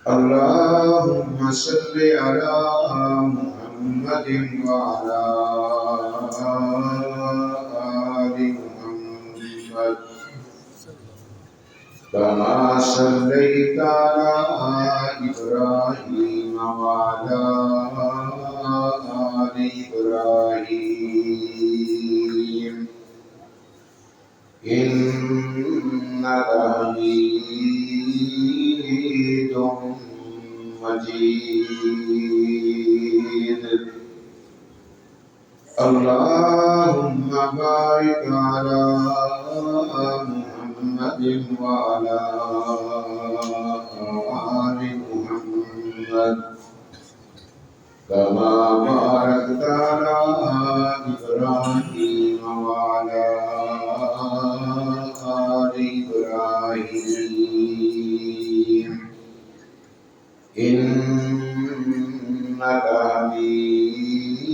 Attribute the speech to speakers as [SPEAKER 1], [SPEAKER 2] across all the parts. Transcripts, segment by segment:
[SPEAKER 1] اللهم صل على محمد وعلى آل محمد كما صليت على إبراهيم وعلى آل إبراهيم إنك حميد مجيد. اللهم بارك على محمد وعلى آل محمد كما باركت على إبراهيم وعلى آل إبراهيم إنك حميد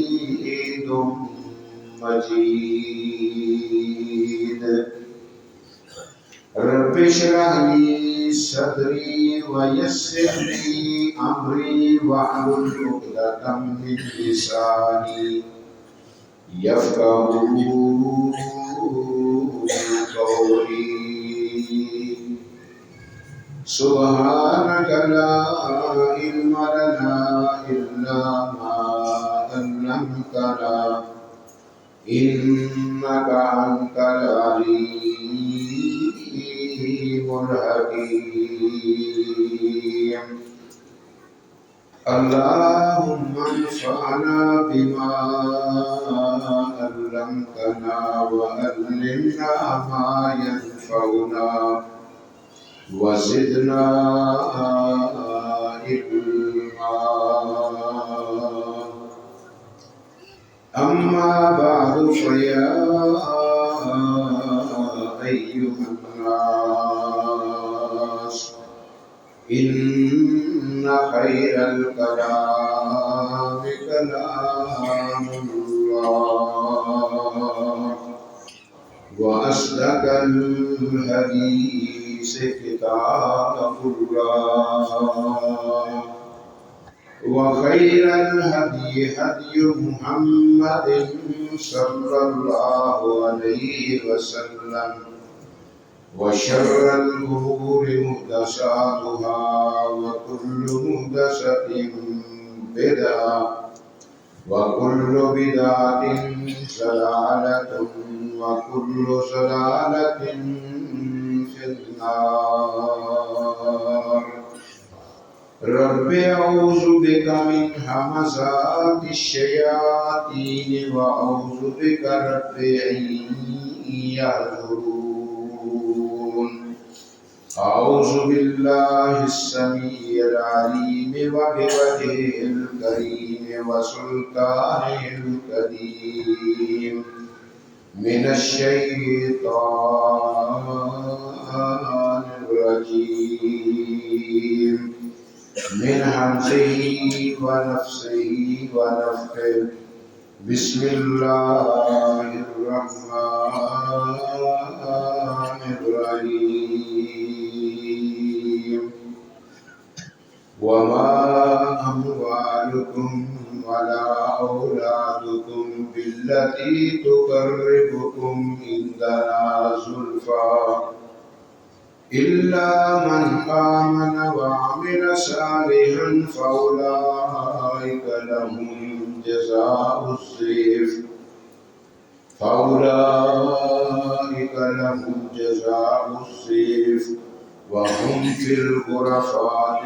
[SPEAKER 1] مجيد. رب اشرح لي صدري ويسر لي أمري واحلل عقدة من لساني يفقهوا قولي. سبحانك لا علم لنا إلا ما علمتنا إنك أنت العليم الحكيم. اللهم انفعنا بما علمتنا وعلمنا ما ينفعنا وزدنا علما. أما بعد فيا أيها الناس إن خير الكلام كلام الله وأصدق الحديث كتاب الله وخير الهدي هدي محمد صلى الله عليه وسلم وشر الأمور محدثاتها وكل محدثة بدعة وكل بدعة ضلالة وكل ضلالة في النار. رب أعوذ بك من همزات الشياطين وأعوذ بك رب أن يحضرون. أعوذ بالله السميع العليم وبوجهه الكريم وسلطانه القديم من الشيطان الرجيم من همزه ونفسه ونفخه. بسم الله الرحمن الرحيم. وما أموالكم ولا أولادكم بالتي تقربكم عندنا زلفى إلا من آمن وعمل صالحا فأولئك لهم جزاء الضعف وهم في الغرفات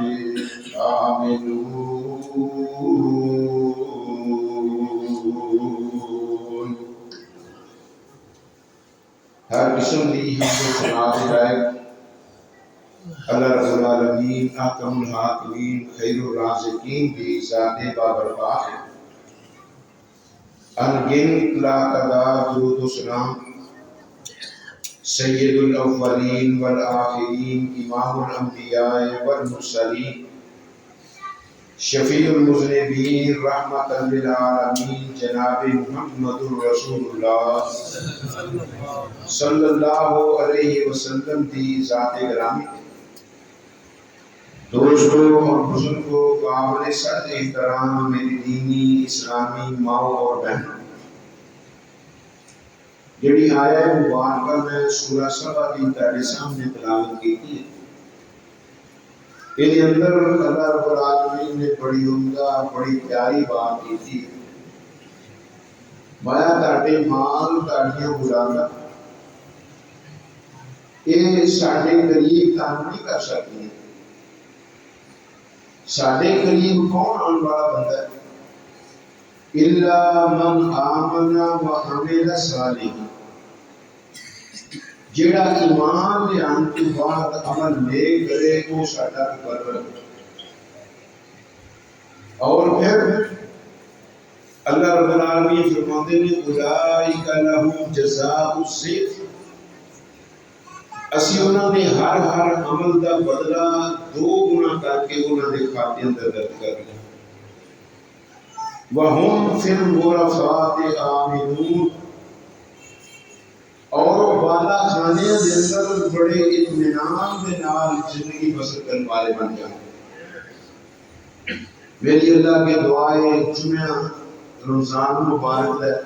[SPEAKER 1] آمنون. ہر قسم دی حمد و ثنا دے لائق اللہ رب العالمین احکم الحاکمین خیر الرازقین کی ذات بابرکات ہے. انگن لا تعداد درود و سلام سید الاولین والآخرین امام الانبیاء والمرسلین شفیع المذنبین رحمت للعالمین جناب محمد رسول اللہ صلی اللہ علیہ وسلم دی ذات گرامی دوستوں اور بزرگوں، قابل صد احترام میری دینی اسلامی ماؤں اور بہنوں، جڑی آیا مبارکہ میں سورہ سبا کی تیرے سامنے تلاوت کی تھی، یہ اندر اللہ رب العالمین نے بڑی عمدہ بڑی پیاری بات کی تھی۔ مایا تاڑے مال تاڑیاں بلانا یہ ساڑھے قریب کام نہیں کر سکتی۔ ساڑھے قریب کون آن والا بندہ ہے؟ اِلَّا مَنْ آمَنَ وَعَمِلَ صَالِحًا، جڑا ایمان لے آن کے بعد عمل لے کرے وہ ساڑھا مقرر ہے۔ اور پھر اللہ رب العالمین فرماتے ہیں اولئک لہم جزاء الضعف، اسی انہوں نے ہر عمل دا بدلہ 2 گنا کر کے انہوں نے کھاتے اندر درد کر لیا۔ وَهُمْ فِي الْغُرَفَاتِ آمِنُونَ، اور بالا خانے دے اندر بڑے اطمینان دے نال زندگی بسر کرنے والے بن جائیں۔ میری اللہ کے دعائے جمعہ رمضان مبارک ہے،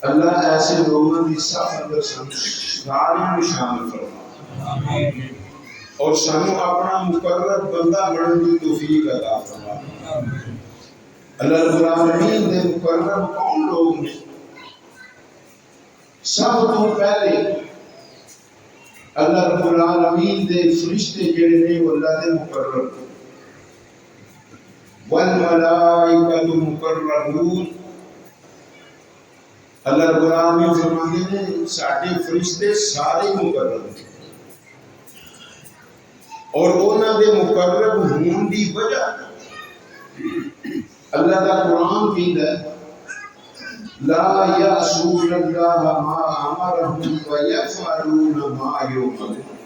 [SPEAKER 1] اللہ ایسے لوگوں کی صف اندر سارے میں شامل فرما اور سانو اپنا مقرر بندہ بننے کی توفیق عطا فرما۔ اللہ رب العالمین دے مقرر کون لوگ ہیں؟ سب تو پہلے اللہ رب العالمین دے فرشتے جڑے نے وہ اللہ دے مقرر، والملائکۃ مقربون، اللہ رب العالمین فرماتے ہیں ساڑھے فرشتے سارے مقرر ہیں، اور انہوں نے مقرر ہون دی وجہ اللہ کا قرآن کہتا ہے لا یعصون اللہ ما امرہم ویفعلون ما یؤمرون،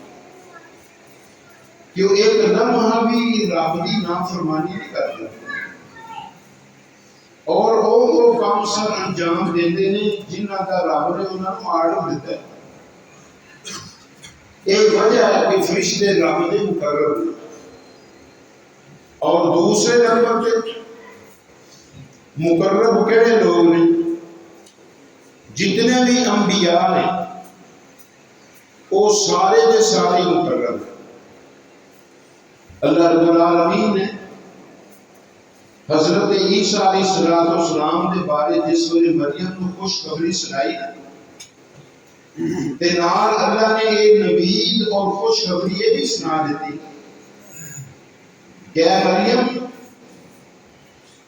[SPEAKER 1] کہ وہ ایک لمحہ بھی رب دی نافرمانی نہیں کرتے اور وہ کام سر انجام دیتے ہیں جنہاں کا رب نے انہوں نے آرڈر دیتا ہے۔ ایک وجہ ہے کہ فرشتے رب نے مقرر ہیں، اور دوسرے نمبر پہ مقرب کہڑے لوگ نے؟ جتنے بھی انبیاء نے وہ سارے دے سارے مقرب ہیں۔ اللہ رب العالمین نے حضرت عیسیٰ علیہ السلام کے بارے جس ویلے مریم کو خوشخبری سنائی تے نال اللہ نے ایک نوید اور خوشخبری یہ بھی سنا دیتی کہ اے مریم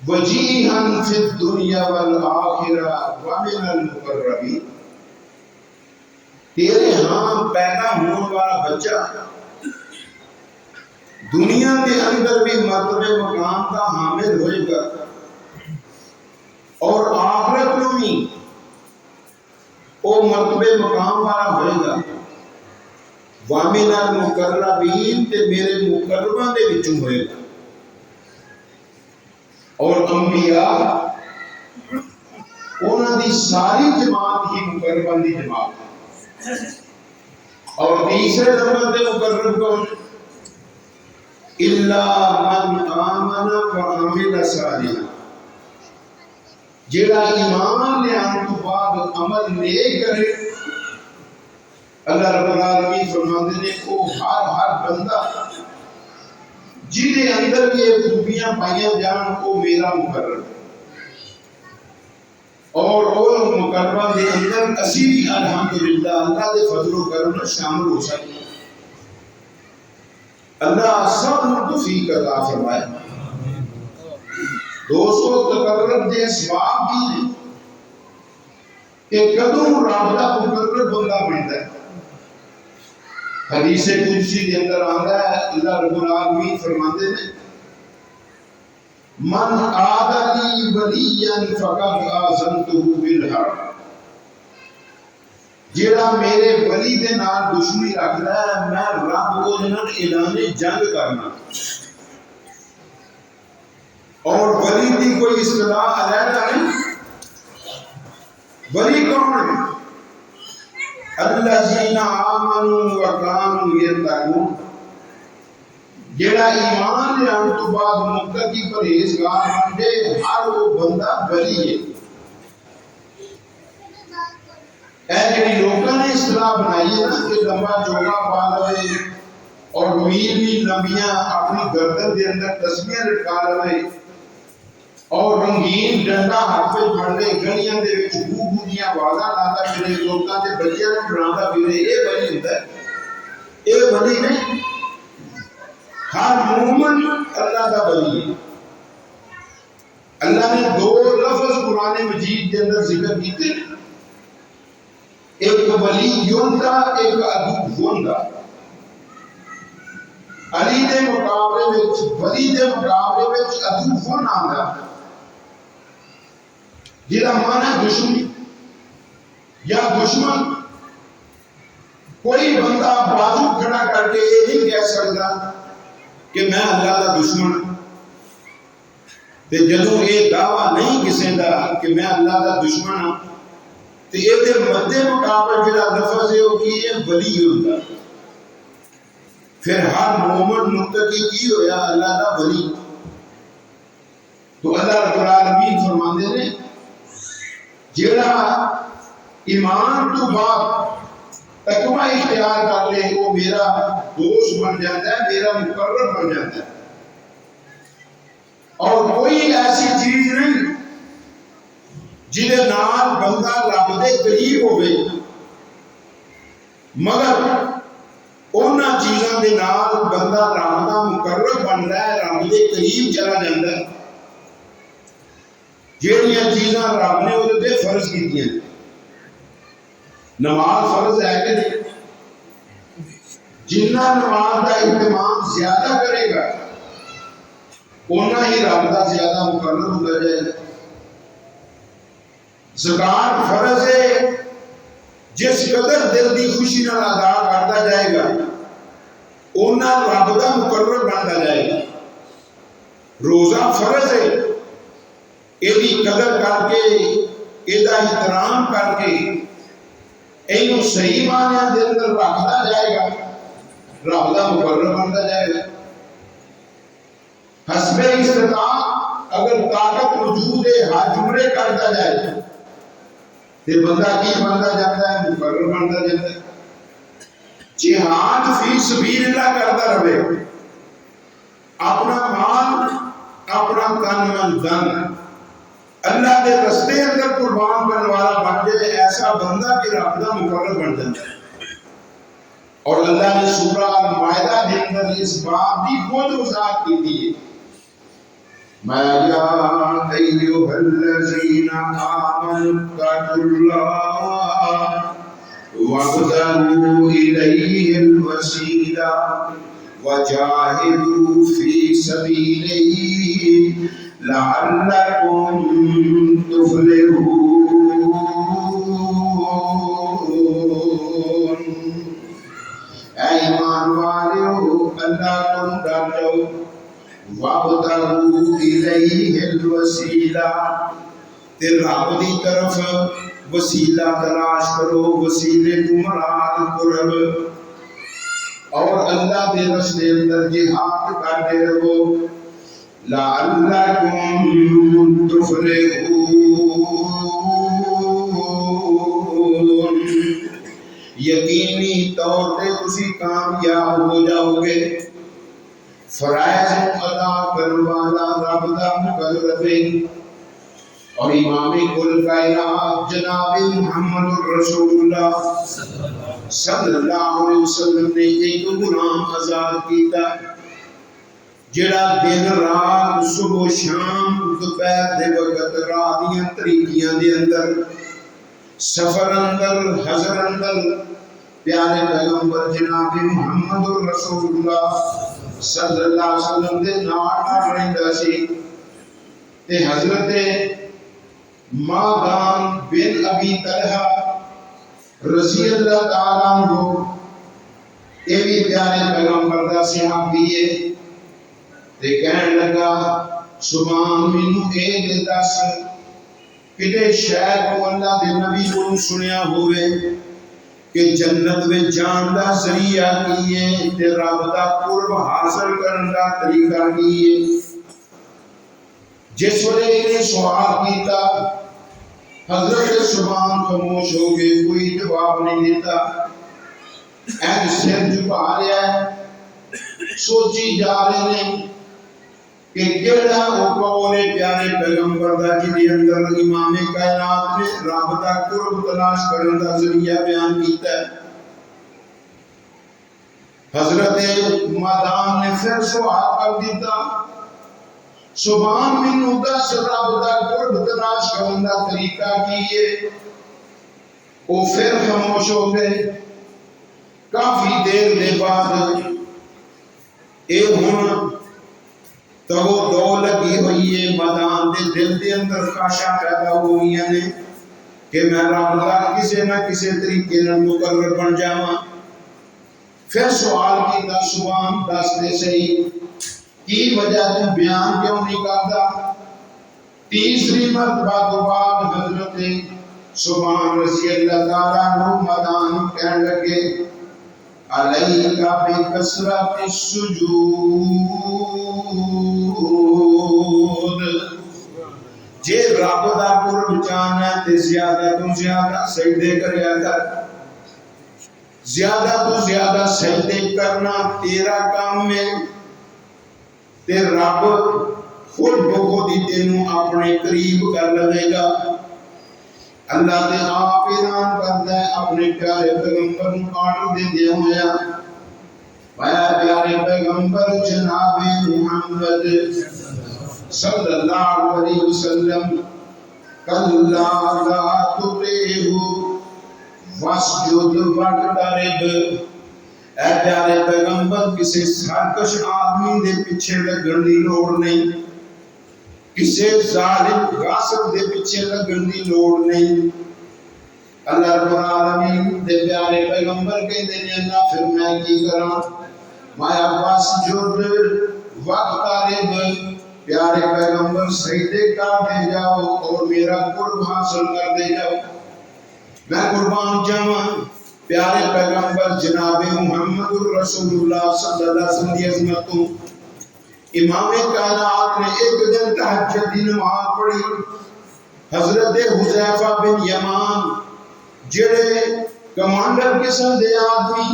[SPEAKER 1] وجیہاً فی الدنیا والآخرہ ومن المقربین، تیرے ہاں پیدا ہونے والا بچہ دنیا کے اندر بھی مرتبہ مقام کا حامل ہوئے گا اور آخرت میں بھی وہ مرتبہ مقام والا ہوئے گا۔ وَمِنَ الْمُقَرَّبِينَ تے میرے مقربہ دے وچوں ہوئے گا۔ اور انبیاء انہاں دی ساری جماعت ہی مقربہ دی جماعت ہے۔ اور تیسرے نمبر دے مقرب کون؟ إِلَّا مَنْ آمَنَ وَعَمِلَ صَالِحًا، جڑا ایمان لے آن تو بعد عمل نیک کرے، اللہ رب العالمین فرماتے ہیں وہ ہر بندہ جنہیں اندر بھی یہ خوبیاں پائیاں جان وہ میرا مقرر ہے، اور وہ مقربہ دے اندر اسی بھی الحمدللہ اللہ دے فضل و کرم میں شامل ہو سکتے ہیں۔ اللہ سب توفیق عطا فرمائے۔ دوستو تقرر دے اسباب بھی ہیں کہ کدوں رب دا مقرر بندہ بنتا ہے۔ حدیث قدسی کے اندر آتا ہے اللہ رب العالمین فرماتے ہیں من عاد لی ولیا فقد آذنتہ بالحرب، جڑا میرے ولی دے نال دشمنی رکھدا ہے میں رب کو نال اعلان جنگ کرنا۔ اور ولی دی کوئی اصطلاح علیحدہ نہیں، ولی کون ہے؟ الذین آمنوا وکانوا یتقون، جیڑا ایمان لے آن تو بعد متقی پرہیزگار بن جائے ہر وہ بندہ ولی ہے۔ اے جڑی لوگوں نے اصطلاح بنائی ہے نا کہ لمبا چوگا پا لے اور میل میل لمبیاں اپنی گردن دے اندر تسبیحاں لٹکا لے اور رنگین ڈنڈا ہاتھ وچ پھڑ لے گلیاں دے وچ گو گو دیاں آوازاں لاتا پھرے لوکاں دے بچیاں نوں ڈراوندا پھرے، اے ولی ہوندا ہے؟ اے ولی نہیں۔ ہر مومن اللہ دا ولی ہے۔ اللہ نے دو لفظ قرآن مجید کے اندر ذکر کیتے، ایک ولی یوندا ایک عدو یوندا۔ علی دے مقابلے وچ ولی دے مقابلے وچ عدو کون آندا جہاں مانا دشمن یا دشمن کوئی بندہ بازو کھڑا کر کے یہ نہیں کہہ سکتا کہ میں اللہ کا دشمن ہوں۔ جدوں یہ دعویٰ نہیں کسی کا کہ میں اللہ کا دشمن ہوں تو یہ مدے مقابل جڑا لفظ ہے وہ کی ہے ولی ہوتا۔ پھر ہر مومن متقی کی ہویا اللہ کا ولی۔ تو اللہ رب العالمین فرماندے نے جڑا ایمان تو بعد تقوی اختیار کر لے وہ میرا دوست بن جاتا ہے، میرا مقرر بن جاتا ہے۔ اور کوئی ایسی چیز نہیں جہدے نال بندہ رب دے قریب ہوئے مگر انہاں چیزاں دے نال بندہ رب دا مقرر بنتا ہے، رب دے قریب چلا جاتا ہے۔ جہڑیاں چیزاں رب نے وہ تے فرض کیتیاں، نماز فرض ہے کہ نہیں؟ جنہ نماز کا اہتمام زیادہ کرے گا اتنا ہی رب کا زیادہ مقرر ہوتا جائے گا۔ زکات فرض ہے، جس قدر دل کی خوشی نال ادا کرتا جائے گا اتنا رب کا مقرر بنتا جائے گا۔ روزہ فرض ہے، یہ قدر کر کے یہ احترام کر کے یہ صحیح معنی کے اندر رکھتا جائے گا، رب کا مقرر بنتا جائے گا۔ حسب استطاعت اگر طاقت موجود ہے حج عمرے کرتا جائے تو بندہ کی بنتا جاتا ہے؟ مقرر بنتا جاتا ہے۔ جہاد فی سبیل اللہ کرتا رہے، اپنا مال اپنا تن من دن اللہ کے رستے اندر قربان کرنے والا بن جائے، ایسا بندہ کہ رب کا مقرر بن جاتا ہے۔ اور اللہ نے سورہ المائدہ کے اندر اس بات کی خود وضاحت کی تھی، ما یا ایھا الذین آمنوا اتقوا اللہ وابتغوا الیہ الوسیلہ وجاہدوا فی سبیلہ لعلکم تفلحون۔ اے ایمان والو اللہ کو ڈرو، وابتغوا الیہ الوسیلہ تے رب دی طرف وسیلہ تلاش کرو، وسیلے تو مراد قرب، اور اللہ دے رستے اندر جہاد کرتے رہو، لعلکم تفلحون، یقینی طور پہ تسی کامیاب ہو جاؤ گے۔ فرائض ادا کرنے والا رب دا مقرر ہے، اور امام کل کائنات جناب محمد رسول اللہ صلی اللہ علیہ وسلم نے ایک غلام آزاد کیتا جڑا دن رات صبح و شام دوپہر دے وقت رات دیاں طریقیاں دے اندر سفر اندر حضر اندر پیارے پیغمبر جناب محمد رسول اللہ صلی اللہ علیہ وسلم دے نال رہندا سی۔ تے حضرت مادان بن ابی طلحہ رضی اللہ تعالیٰ عنہ یہ بھی پیارے پیغمبر دا صحابی ہے، تے کہن لگا سبحان مینوں اے دے دس کتے شے کو اللہ دے نبی کو سنیا ہوئے کہ جنت میں جان دا ذریعہ کیے تے رب دا قرب حاصل کرن دا طریقہ کیے. جس وقت انہیں سوال کیتا حضرت سبحان خاموش ہو گئے, کوئی جواب نہیں دیتا. این سر جھکا رہا ہے, سوچی جا رہے ہیں کہ کیڑا قول پیارے پیغمبر دا جدی اندر امام کائنات نے رب دا قرب تلاش کرن دا ذریعہ بیان کیتا ہے. حضرت مادان نے پھر سوال کر دیتا, سبحان منو دس رب دا قرب تلاش کرن دا طریقہ کیے. وہ پھر خاموش ہو گئے. کافی دیر دے بعد اے ہن تو دو لگی ہوئی ہے مدان دے دل دے اندر خواہشاں پیدا ہوئی ہیں کہ میں رب دا کسے نہ کسے طریقے نال مقرر بن جاواں. پھر سوال کیتا, سبحان دس دے صحیح کی وجہ تو بیان کیوں نہیں کرتا. تیسری مرتبہ تو بعد حضرت سبحان رضی اللہ تعالیٰ عنہ مدان کہنے لگے, علیکا بکثرت السجود, جے رب دا قرب چاہنا ہے تے زیادہ تو زیادہ سجدے کریا کر. زیادہ تو زیادہ سجدے کرنا تیرا کام ہے تے رب خود بخود ہی تینوں اپنے قریب کر لے گا. اللہ نے آپ اعلان کرتا ہے اپنے پیارے پیغمبر کو آرڈر دے دیا ہوا, میرا پیارے پیغمبر جناب محمد صلی اللہ علیہ وسلم, کلا لا تطعہ واسجد واقترب. اے پیارے پیغمبر کسی سرکش آدمی دے پیچھے لگن دی لوڑ نہیں, کسی ظالم غاصب دے پیچھے لگن دی لوڑ نہیں. اللہ رب العالمین دے پیارے پیغمبر کہتے ہیں اللہ پھر میں کی کراں, مایا واسجد واقترب, پیارے پیغمبر سجدے کر دے جاؤ اور میرا قرب حاصل کر دے جاؤ. میں قربان جاواں پیارے پیغمبر جناب محمد رسول اللہ صلی اللہ علیہ وسلم کی عظمت کو. امام کائنات نے ایک دن تہجد کی نماز پڑھی. حضرت حذیفہ بن یمان جڑے کمانڈر قسم دے آدمی,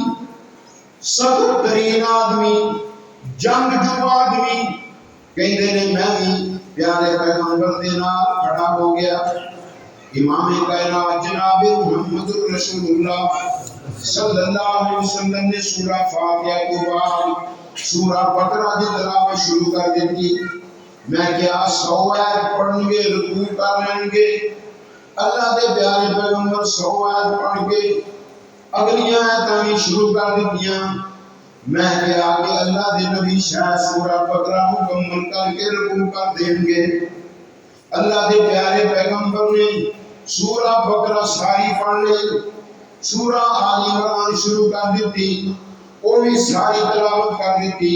[SPEAKER 1] سخت ترین آدمی, جنگجو آدمی, کہندے نے میں بھی پیارے پیغمبر دے نال کھڑا ہو گیا. امام کائنات جناب محمد رسول اللہ صلی اللہ علیہ وسلم نے سورہ فاتحہ کے بعد سورہ بقرہ کی تلاوت شروع کر دی. میں کیا 100 آیت پڑھیں گے, رکوع کر لیں گے. اللہ دے پیارے پیغمبر 100 آیت پڑھ کے اگلی آیتاں بھی شروع کر دتیاں. میں کیا کہ اللہ دے نبی شاید سورہ بقرہ مکمل کر کے رکوع کر دیں گے. اللہ دے پیارے پیغمبر نے سورہ بقرہ ساری پڑھ لی, سورہ آل عمران شروع کر دیتی, وہ بھی ساری تلاوت کر دیتی.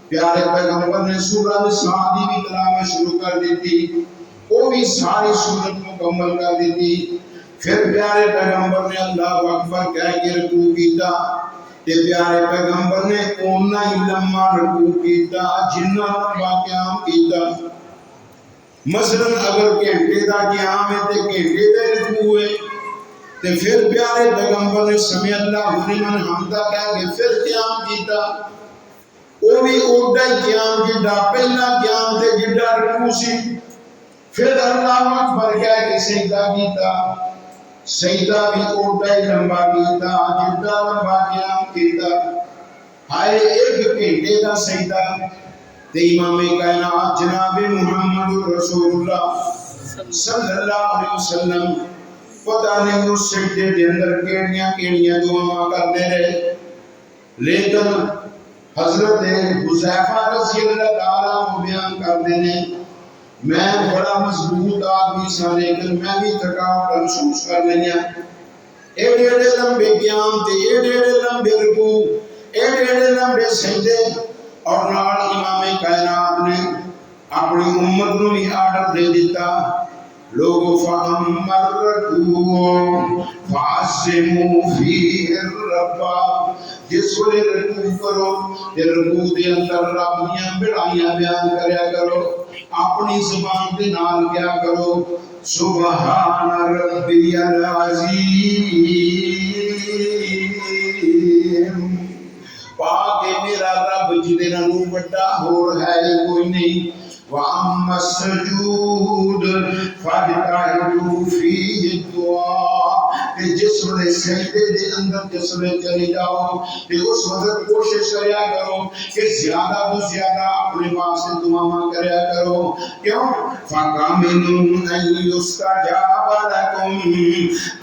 [SPEAKER 1] پیارے پیغمبر نے سورہ نساء کی بھی تلاوت شروع کر دیتی, وہ بھی ساری سورت مکمل کر دیتی. پھر پیارے پیغمبر نے اللہ اکبر کہہ کے رکوع کیتا. تے پیارے پیغمبر نے اونہ ہی لمحہ رکوع کیتا جنہ لمبا قیام کیتا. مثلا اگر گھنٹے دا قیام ہے تے گھنٹے دا رکوع ہے, تے پھر پیارے پیغمبر نے سمع اللہ لمن حمدہ کہہ کے پھر قیام کیتا. وہ بھی اوڈا ہی قیام جڑا پہلا قیام تے جڑا رکوع سی. پھر اللہ اکبر کہہ کے سجدہ کیتا, سجدہ بھی اوڈا ہی لمبا کیتا جڑا لمبا قیام کیتا. ہائے ایک گھنٹے دا سجدہ تے امام کائنات جناب محمد رسول اللہ صلی اللہ علیہ وسلم پتہ نہیں اس سجدے دے اندر کیڑیاں دعاواں کردے رہے. لیکن حضرت حذیفہ رضی اللہ تعالیٰ عنہ بیان کردے نے, میں بڑا مضبوط آدمی سا لیکن میں بھی تھکاوٹ محسوس کر لیا. ایڈے لمبے قیام تے ایڈے لمبے رکوع, ایڈے لمبے سجدے, اور نال امام کائنات نے اپنی امت نو بھی آرڈر دے دیتا لوگ فَأَمَّا الرَّكُوعُ فَعَظِّمُوا فِيهِ الرَّبَّ، جس ویلے رکوع کرو تے رکوع دے اندر رب دیاں بڑائیاں بیان کریا کرو، اپنی زبان دے نال کیا کرو، سبحان ربی العظیم، پاک میرا رب جدے نالوں بڑا ہور ہے کوئی نہیں۔ وَأَمَّا السُّجُودُ فَاجْتَهِدُوا فِيهِ الدُّعَاء، کہ جس وقت سجدے دے اندر جس وقت چلے جاؤ کہ اس وقت کوشش کریا کرو کہ زیادہ تو زیادہ اپنے واسطے دعاواں کریا کرو، کیوں؟ فَقَمِنُوا أَن يُسْتَجَابَ لَكُمْ،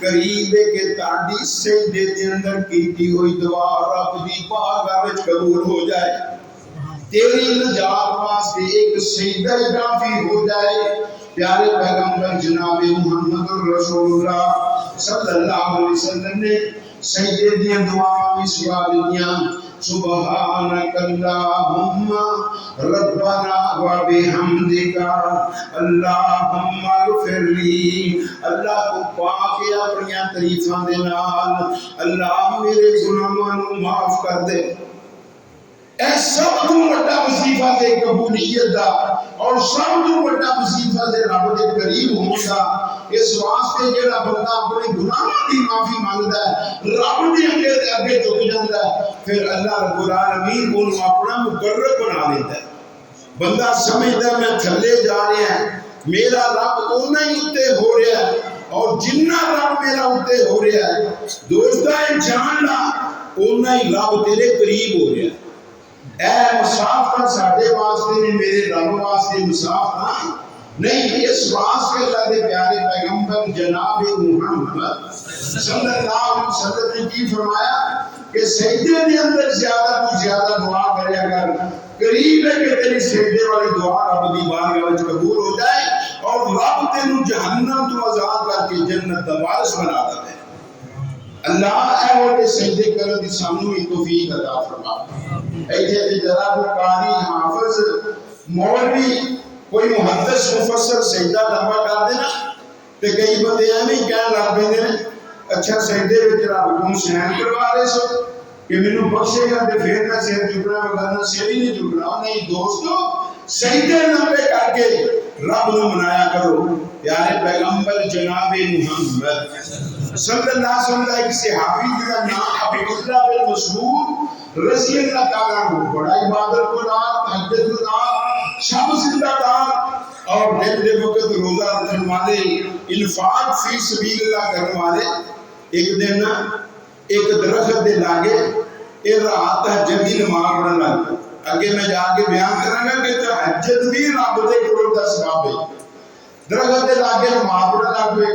[SPEAKER 1] قریب ہے کہ تہاڈی سجدے دے اندر کیتی ہوئی دعا رب دی بارگاہ وچ قبول ہو جائے، تیری نجات واسطے ایک سجدہ کافی ہو جائے۔ پیارے پیغمبر جناب محمد رسول اللہ صلی اللہ علیہ وسلم نے سجدے دیاں دعاواں بھی سوا دیاں، سبحانک اللہم ربنا و بحمدک اللہم اغفر لی، اللہ کو پاک اپنی تعریفاں دے نال، اللہ میرے گناہاں نوں معاف کر دے۔ اے سب تو بڑا وظیفہ دے قبولیت دا اور سب تو بڑا وظیفہ دے رب دے قریب ہون دا، اس واسطے جڑا بندہ اپنے گناہاں دی معافی مانگدا ہے، رب دے اگے جھک جاندا ہے، پھر اللہ رب العالمین اونوں اپنا مقرب بنا لیندا ہے۔ بندہ سمجھدا میں تھلے جا رہا ہے، میرا رب اونا ہی اتے ہو رہا ہے، اور جنہ رب میرا اتے ہو رہا ہے دوستا ہے جان لا اونا ہی رب تیرے قریب ہو رہا ہے۔ اے مسافر ساڈے واسطے نے، میرے رب واسطے مسافر نہیں، اس واسطے اللہ دے پیارے پیغمبر جناب محمد صلی اللہ علیہ وسلم نے کی فرمایا کہ سجدے دے اندر زیادہ تو زیادہ دعا کریا کر، قریب ہے کہ تیری سجدے والی دعا رب دی بارگاہ وچ قبول ہو جائے اور رب تینوں جہنم تو آزاد کر کے جنت دا وارث بنا دے۔ اللہ اے وہ سجدے کرن دی سانوں ہی توفیق عطا فرما۔ ایتھے تے ذرا کو قاری حافظ مولوی کوئی محدث مفسر سجدہ لمبا کر دینا تے کئی بندے ایویں کہن لگ پیندے نے اچھا سجدے وچ رب کو سین کروا رہے سو کہ مینوں بخشے گا تے پھر میں سر جھکنا ورنہ سر ہی نہیں جھکنا۔ نہیں دوستو، سجدے لمبے کر کے رب نو منایا کرو۔ پیارے پیغمبر جناب محمد صلی اللہ علیہ وسلم کا ایک صحابی جنہاں نام ابو اللہ بن مسعود رضی اللہ تعالیٰ عنہ، بڑا عبادت گزار، تہجد گزار، شب زندہ دار اور دن دے وقت روزہ رکھنے والے، انفاق فی سبیل اللہ کرنے والے، ایک دن ایک درخت دے لاگے اے رات تہجد دی نماز پڑھن لگ پے۔ اگے میں جا کے بیان کراں گا کہ تہجد بھی رب دے قرب دا سبب ہے۔ درخت دے لاگے نماز پڑھن لگ پے،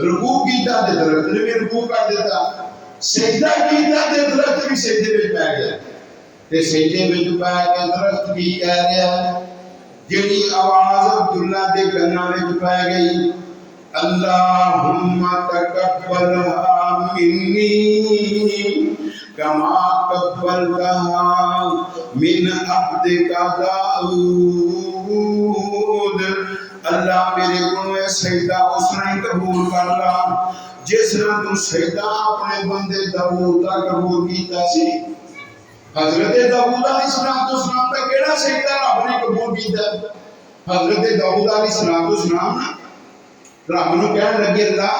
[SPEAKER 1] رکوع کیتا تے درخت نے بھی رکوع کر دیتا، سجدہ کیتا تے درخت بھی سجدے وچ پے گیا تے سجدے وچ پے کے درخت بھی کہہ رہا ہے، جڑی آواز عبداللہ دے کاناں وچ پے گئی، اللہم تقبلھا منی کما قبلتھا من عبدک داؤد، اللہ میرے کو سجدہ اس نے قبول کر لا جس نے تو سجدہ اپنے بندے داؤد کا قبول کیتا سی۔ حضرت داؤد علیہ السلام کا کیڑا سجدہ رب نے قبول کیتا؟ حضرت داؤد علیہ السلام رب نو کہن لگے اللہ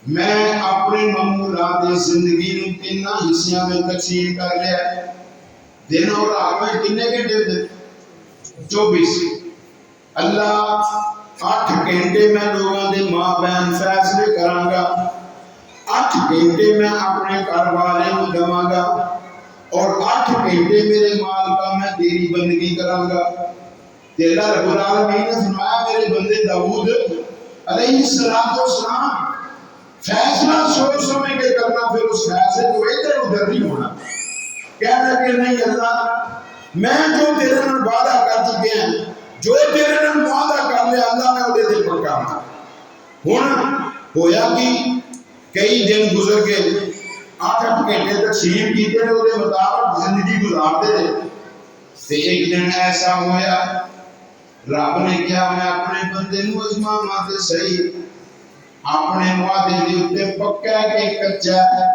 [SPEAKER 1] میں اپنے معمولات زندگی نو تین حصیاں میں تقسیم کر لیا، دن اور رات میں کتنے گھنٹے دے؟ 24۔ اللہ 8 گھنٹے میں لوگوں دے ماں بہن فیصلے کراں گا، 8 گھنٹے میں اپنے گھر والے کو دواں گا اور 8 گھنٹے میرے مال کا میں تیری بندگی کراں گا۔ تے اللہ رب العالمین نے فرمایا میرے بندے داؤد علیہ السلام فیصلہ سوچ سمجھ کے کرنا، پھر اس فیصلے کو ادھر ادھر نہیں ہونا۔ کہنا کہ نہیں اللہ میں جو تیرے نال وعدہ کر چکے ہیں، جو تیرے نال وعدہ کر لیا اللہ میں وہ دل پر کرنا۔ ہن ہویا کہ کئی دن گزر کے 8 گھنٹے تقسیم کیتے نے وہ مطابق زندگی گزارتے رہے تے ایک دن ایسا ہویا رب نے کیا میں اپنے بندے نو ازماواں تے صحیح اپنے وعدے دے اوتے پکا ہے کہ کچا ہے۔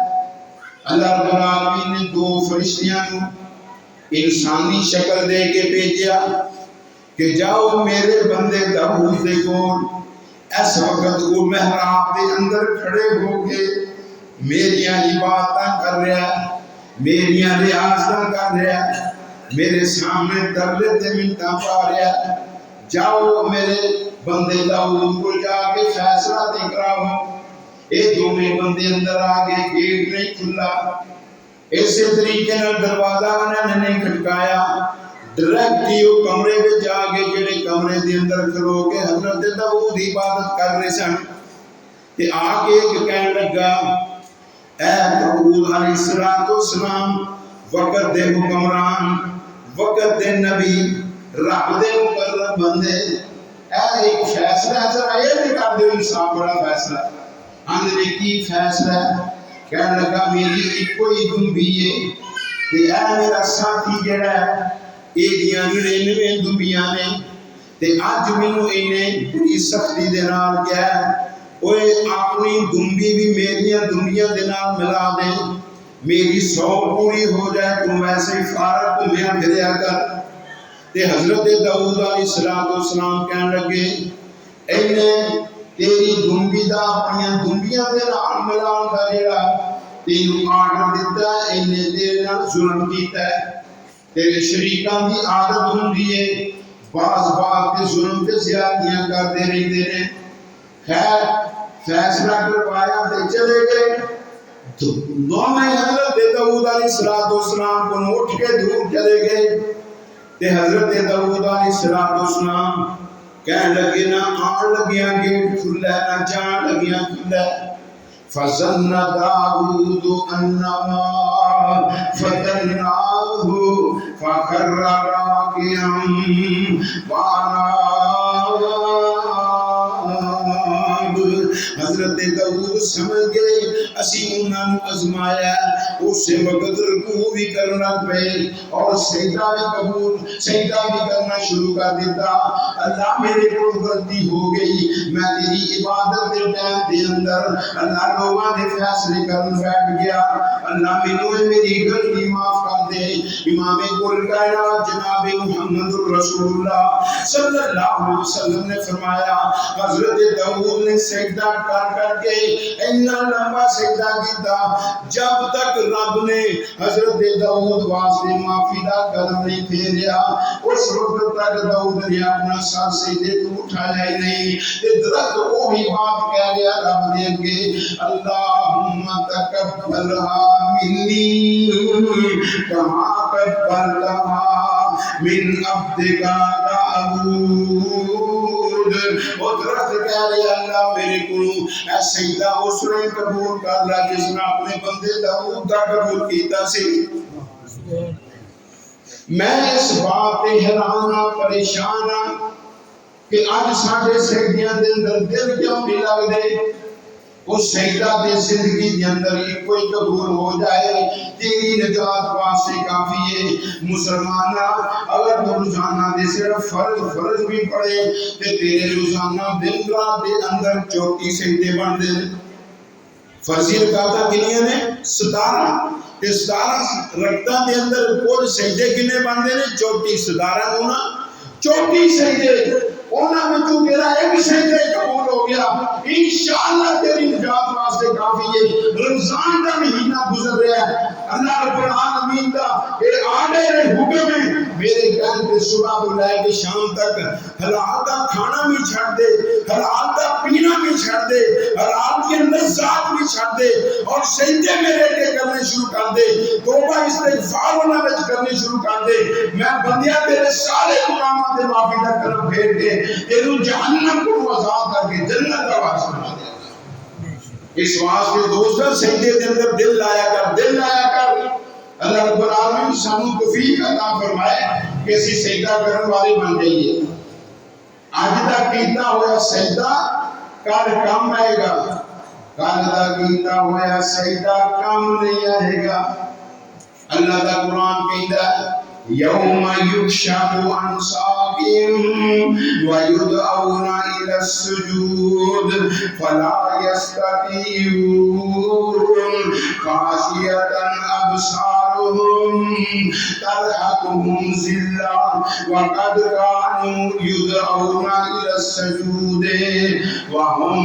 [SPEAKER 1] اللہ رب العالمین نے دو فرشتیاں نو انسانی شکل دے کے بھیجیا کہ جاؤ میرے بندے داؤد دے کول، اس وقت وہ محراب دے اندر کھڑے ہو کے میریاں عبادتاں کر رہا ہے، میریاں ریاضتاں کر رہا ہے، میرے سامنے درلے تے منتاں پا رہا ہے۔ جاؤ میرے بندے داؤد کو جا کے فیصلہ دے کراؤ۔ اے دونوں بندے اندر آگے، گیٹ نہیں کھلا، اسی طریقے نال دروازہ انہوں نے نہیں کھٹکایا، ڈائریکٹ ہی وہ کمرے میں جا کے جڑے کمرے دے اندر کھلو کے حضرت داؤد عبادت کر رہے سن تے آ کے ایک کہنے لگا اے داؤد علیہ السلام، وقت دے حکمران، وقت دے نبی، رب دے مقرب بندے، اے ایک فیصلہ ہے، ذرا یہ نہیں کر دے انصاف بڑا فیصلہ۔ اندر کی فیصلہ ہے؟ کہنے لگا میری ایک کوئی دنبی ہے کہ اے میرا ساتھی جڑا ہے اے دیاں 99 دنبیاں نے تے اج مینوں انہیں بڑی سختی دے نال کہیا اوے اپنی دنبی بھی میریاں دنبیاں دے نال ملا دے، میری 100 پوری ہو جائے تو ویسے ہی فارغ گھومیا پھریا کر۔ تے حضرت داؤد علیہ السلام کہنے لگے انہیں تیری دنبی دا اپنی دنبیاں دے نال ملان دا جڑا تینوں آرڈر دیتا ہے انہیں تیرے نال ظلم کیتا ہے۔ تیرے شریکاں دی عادت ہوندی ہے بعض تے ظلم تے زیادتیاں کرتے رہندے نے۔ خیر فیصلہ کروایا تے چلے گئے۔ دونوں حضرت داؤد علیہ السلام کو اٹھ کے دور چلے گئے تے حضرت داؤد علیہ السلام کہنے لگے نہ آن لگیاں گیٹ کھلا ہے نہ جان لگیاں کھلا ہے۔ فظن داؤد انما فتناه فخر راكعا واناب۔ حضرت داؤد سمجھ گئے اسی انہاں نوں ازمایا، اس وقت رکوع بھی کرنا پے اور سجدہ بھی کرنا شروع کر دیتا۔ اللہ میرے کو غلطی ہو گئی، میں تیری عبادت دے ٹائم دے اندر اللہ لوگاں دے فیصلے کرن بیٹھ گیا، اللہ مینوں میری غلطی معاف کر دے۔ امام کل کائنات جناب محمد رسول اللہ صلی اللہ علیہ وسلم نے فرمایا حضرت داؤد نے سجدہ کر کے اتنا لمبا سجدہ کیتا جب تک رب نے حضرت داؤد واسطے معافی دا قدم نہیں پھیریا، اس وقت تک داؤد نے اپنا سر سجدے تو اٹھایا ہی نہیں۔ درخت وہی بات کہہ گیا رب دے اگے اللہم تقبلها منی کما قبلتها من عبدک داؤد۔ وہ درخت کہہ رہے اللہ میرے کو اے سجدہ اس نے قبول کر لیا جس نے اپنے بندے داؤد کا قبول کیتا سی۔ میں اس بات پہ حیران ہاں، پریشان ہاں کہ اج ساڈے سجدیاں دے اندر دل کیوں نہیں لگدے؟ اس سجدہ دے زندگی دے اندر ایک کوئی قبول ہو جائے تیری نجات واسطے کافی ہے۔ مسلمانہ اگر تو روزانہ دے صرف فرض بھی پڑھے تے تیرے روزانہ دن رات دے اندر 34 سجدے بن دے۔ فرضی رکعتاں کنیاں نے 17 تے 17 رکعتاں دے اندر کل سجدے کنے بندے نے 34 17 گنا 34 سجدے انہاں وچوں تیرا ایک سجدہ قبول ہو گیا انشاءاللہ تیری نجات واسطے کافی ہے۔ رمضان کا مہینہ گزر رہا ہے، اللہ رب العالمین دا اے آرڈر حکم ہے میرے گھر پہ صبح کو لے کے شام تک حلال دا کھانا بھی چھڑ دے، حلال دا پینا بھی چھڑ دے، حلال کی لذات بھی چھڑ دے اور سجدے میرے کے کرنے شروع کر دے، توبہ استغفار انہاں وچ کرنے شروع کر دے۔ میں بندیاں تیرے سارے گناہاں تے معافی دا کرم پھیر کے تیرو جہنم کو آزاد کر کے جنت کا وارث بنا دے۔ اس واسطے دوستاں سجدے دے اندر دل لایا کر۔ اللہ رب العالمین سانو توفیق عطا فرمائے کہ اسی سجدہ کرن والے بن جائیے۔ اج تک کیتا ہوا سجدہ کل کم آئے گا، کل دا کیتا ہوا سجدہ کم نہیں آئے گا۔ اللہ دا قرآن کہتا ہے یوم یکشف عن ساق ويدعون إلى السجود فلا يستطيعون خاشعة أبصارهم ترهقهم ذلة وقد كانوا يدعون إلى السجود وهم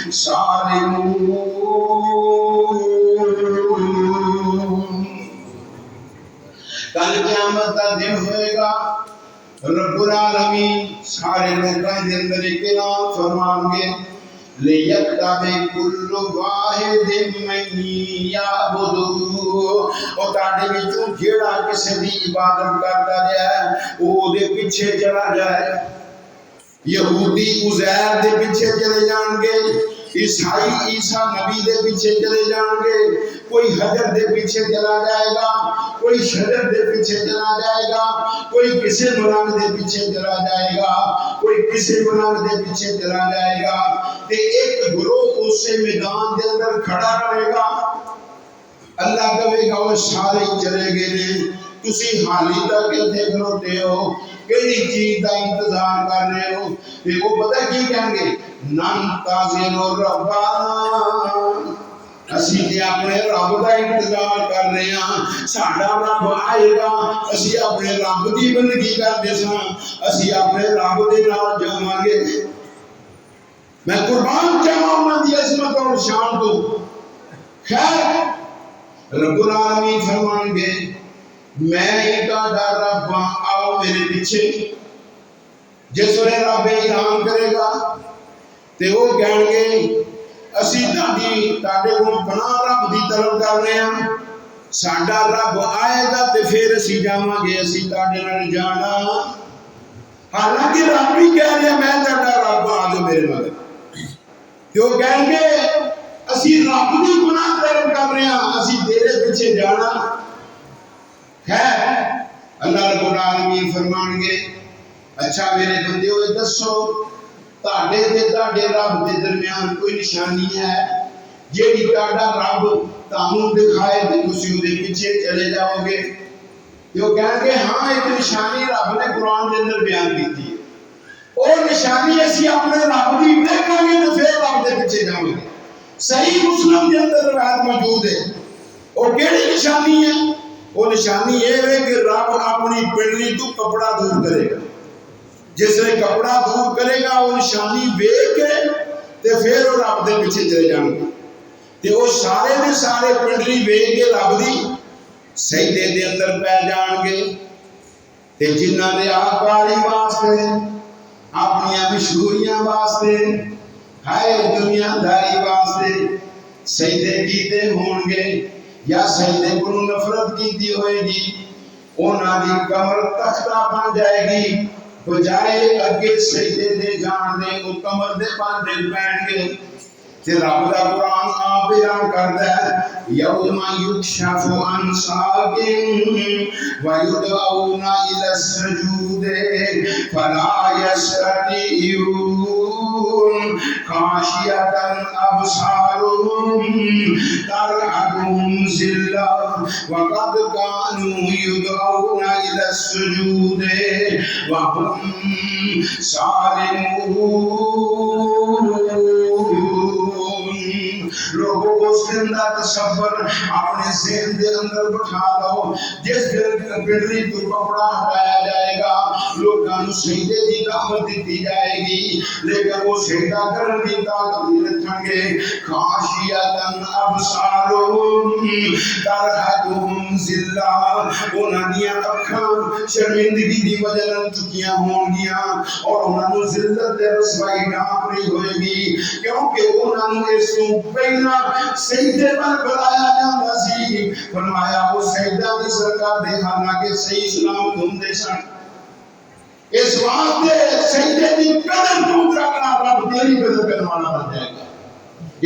[SPEAKER 1] سالمون. کل قیامت کا دن ہوئے گا، رب العالمین سارے لوگوں کے اندر ایک اعلان فرمان گے لیکتبع کل واحد من یعبدہ، اور تاڑے وچوں جیڑا کسی دی عبادت کرتا جائے وہ دے پیچھے چلا جائے. یہودی عزیر دے پیچھے چلے جان گے، عیسائی عیسیٰ نبی دے پیچھے چلے جان گے، کوئی حجر دے پیچھے چلا جائے گا، کوئی شجر دے پیچھے چلا جائے گا، کوئی کسی ملانگ دے پیچھے چلا جائے گا، کوئی کسی ملانگ دے پیچھے چلا جائے گا. تے ایک گروہ اس سے میدان دے اندر کھڑا رہے گا. اللہ کہے گا وہ سارے چلے گئے نے، تسی حالی تک اتنے کھڑوتے ہو، کئی چیز کا انتظار کر رہے ہو. تے وہ پتہ کی کہیں گے ننتظر ربنا، اسی تے اپنے رب کا انتظار کر رہے ہیں، ساڈا رب آئے گا، اسی اپنے رب کی بندگی کرتے ساں، اسی اپنے رب دے نال جاواں گے. میں قربان جاواں انہاں دی عظمت اور شان تو. خیر رب العالمین فرمان گے میں ہی تہاڈا رب ہاں، آؤ میرے پیچھے. جس ویلے رب اعلان کرے گا تے وہ کہیں گے اسی تہاڈے کول پناہ رب دی طلب کر رہے ہیں، ساڈا رب آئے گا تے پھر اسی جاواں گے، اسی تہاڈے نال جانا. حالانکہ رب بھی کہہ رہے میں تہاڈا رب آ جو میرے مگر. کیوں کہیں گے اسی رب دی پناہ طلب کر رہے ہیں، اسی تیرے پیچھے جانا. خیر اللہ رب العالمین فرمان گے اچھا میرے بندے ہوئے دسو تہاڈے تے تہاڈے رب دے درمیان کوئی نشانی ہے جیڑی تہاڈا رب تانوں دکھائے تے تسی اودے پیچھے چلے جاؤ گے؟ جو کہیں گے ہاں ایک نشانی رب نے قرآن دے اندر بیان کیتی ہے، اور نشانی اسی اپنے رب دی دیکھیں گے تے پھر رب دے پیچھے جاؤ گے. صحیح مسلم کے اندر روایت موجود ہے. اور کیڑی نشانی ہے؟ وہ نشانی یہ ہے کہ رب اپنی پنڈلی تو کپڑا دور کرے گا. جس نے کپڑا دور کرے گا وہ نشانی ویکھ کے تے پھر وہ رب دے پیچھے چلے جان گے. تے وہ سارے دے سارے پنڈلی ویکھ کے رب دی سجدے دے اندر پہ جان گے. تے جنہاں دے آکاری واسطے اپنی مشہوریاں واسطے ہائے دنیا داری واسطے سجدے کیتے ہون گے یا سجدے کو نفرت کیتی ہوئے گی، انہاں دی کمر تختہ بن جائے گی، بجائے اگے سجدے دے جان دے وہ کمر دے باندے پہن گے. تے رب دا قرآن آپ بیان کردا ہے یوم یکشف عن ساق ویدعون الی السجود فلا یستطیعون خاشعۃ ابصارهم ترهقهم ذلة وقد كانوا يدعون الی السجود وهم سالمون. لوگوں کو زندہ تصور اپنے ذہن دے اندر بٹھا لو. جس دن پنڈلی تو کپڑا ہٹایا جائے گا لوگوں کو سجدے دی دعوت دی جائے گی، لیکن وہ سجدہ کرنے دی طاقت نہیں رکھیں گے. خاشعۃ ابصارهم ترهقهم ذلة، انہاں دیاں اکھاں شرمندگی دی وجہ نال چکیاں ہون گیاں اور انہاں نوں ذلت تے رسوائی ڈھانپ رہی ہوئے گی، کیونکہ انہاں نوں اس تو پہلا سجدے پر بلایا جاتا سی. فرمایا وہ سجدہ دی سرکار دے حالانکہ صحیح اسلام دھوندے سن. اس واسطے سجدے دی قدر تو کرنا رب تیری قدر کرنے والا بن جائے گا.